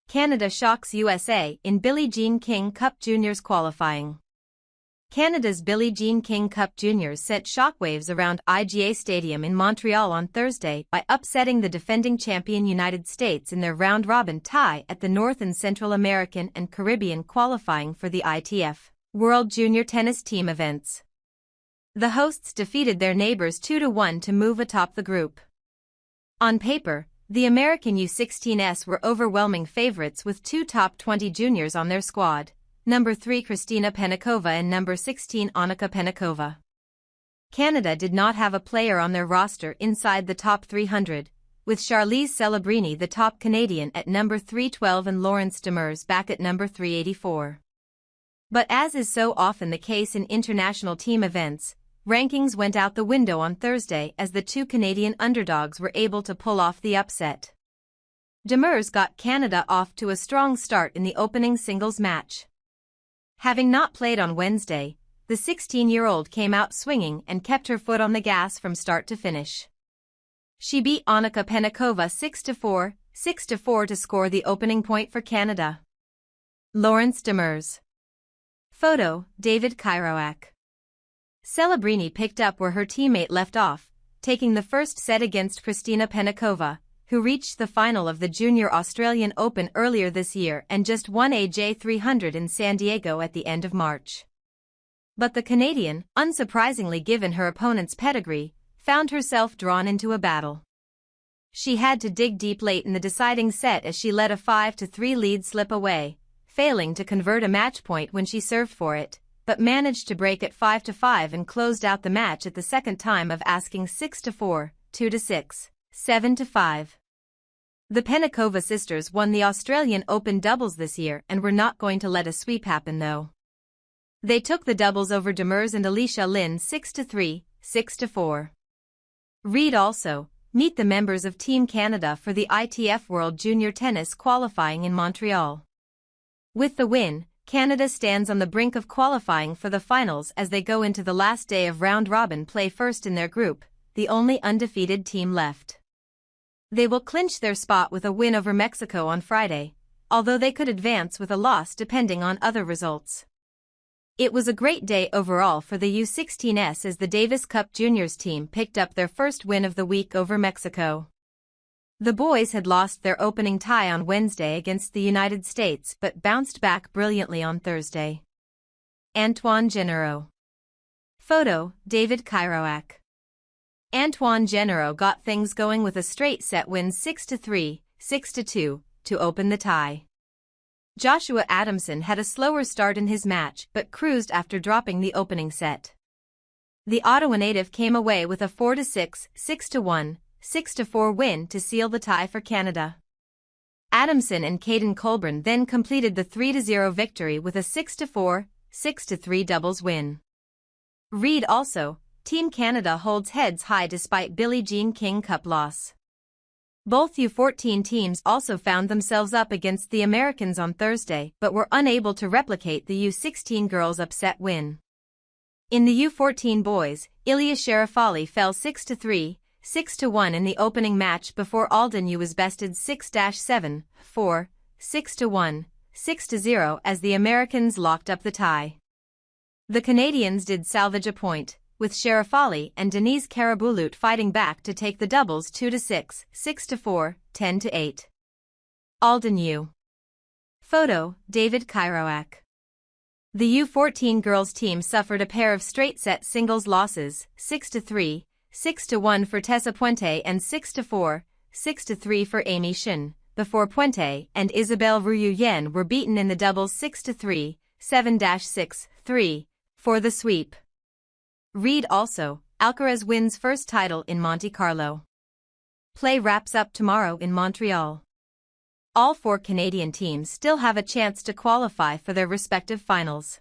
Canada shocks USA in Billie Jean King Cup Juniors qualifying. Canada's Billie Jean King Cup Juniors sent shockwaves around IGA Stadium in Montreal on Thursday by upsetting the defending champion United States in their round-robin tie at the North and Central American and Caribbean qualifying for the ITF World Junior Tennis Team events. The hosts defeated their neighbors 2-1 to move atop the group. On paper, the American U16s were overwhelming favorites with two top 20 juniors on their squad, number 3 Kristina Penikova and number 16 Annika Penikova. Canada did not have a player on their roster inside the top 300, with Charlize Celebrini the top Canadian at number 312 and Laurence Demers back at number 384. But as is so often the case in international team events, rankings went out the window on Thursday as the two Canadian underdogs were able to pull off the upset. Demers got Canada off to a strong start in the opening singles match. Having not played on Wednesday, the 16-year-old came out swinging and kept her foot on the gas from start to finish. She beat Annika Penikova 6-4, 6-4 to score the opening point for Canada. Laurence Demers. Photo, David Kairoak. Celebrini picked up where her teammate left off, taking the first set against Kristina Penikova, who reached the final of the Junior Australian Open earlier this year and just won AJ 300 in San Diego at the end of March. But the Canadian, unsurprisingly given her opponent's pedigree, found herself drawn into a battle. She had to dig deep late in the deciding set as she let a 5-3 lead slip away, failing to convert a match point when she served for it, but managed to break at 5-5 and closed out the match at the second time of asking 6-4, 2-6, 7-5. The Penikova sisters won the Australian Open doubles this year and were not going to let a sweep happen though. They took the doubles over Demers and Alicia Lin 6-3, 6-4. Read also, meet the members of Team Canada for the ITF World Junior Tennis qualifying in Montreal. With the win, Canada stands on the brink of qualifying for the finals as they go into the last day of round-robin play first in their group, the only undefeated team left. They will clinch their spot with a win over Mexico on Friday, although they could advance with a loss depending on other results. It was a great day overall for the U16s as the Davis Cup Juniors team picked up their first win of the week over Mexico. The boys had lost their opening tie on Wednesday against the United States but bounced back brilliantly on Thursday. Antoine Gennaro. Photo, David Kairoak. Antoine Gennaro got things going with a straight set win 6-3, 6-2, to open the tie. Joshua Adamson had a slower start in his match but cruised after dropping the opening set. The Ottawa native came away with a 4-6, 6-1, 6-4 win to seal the tie for Canada. Adamson and Caden Colburn then completed the 3-0 victory with a 6-4, 6-3 doubles win. Read also, Team Canada holds heads high despite Billie Jean King Cup loss. Both U14 teams also found themselves up against the Americans on Thursday but were unable to replicate the U16 girls' upset win. In the U14 boys, Ilya Sharafali fell 6-3, 6-1 in the opening match before Alden U was bested 6-7, 4, 6-1, 6-0 as the Americans locked up the tie. The Canadians did salvage a point, with Sharafali and Denise Karabulut fighting back to take the doubles 2-6, 6-4, 10-8. Alden U. Photo, David Kairoak. The U14 girls team suffered a pair of straight-set singles losses, 6-3, 6-1 for Tessa Puente and 6-4, 6-3 for Amy Shin, before Puente and Isabelle Ruyen were beaten in the doubles 6-3, 7-6, 3, for the sweep. Read also, Alcaraz wins first title in Monte Carlo. Play wraps up tomorrow in Montreal. All four Canadian teams still have a chance to qualify for their respective finals.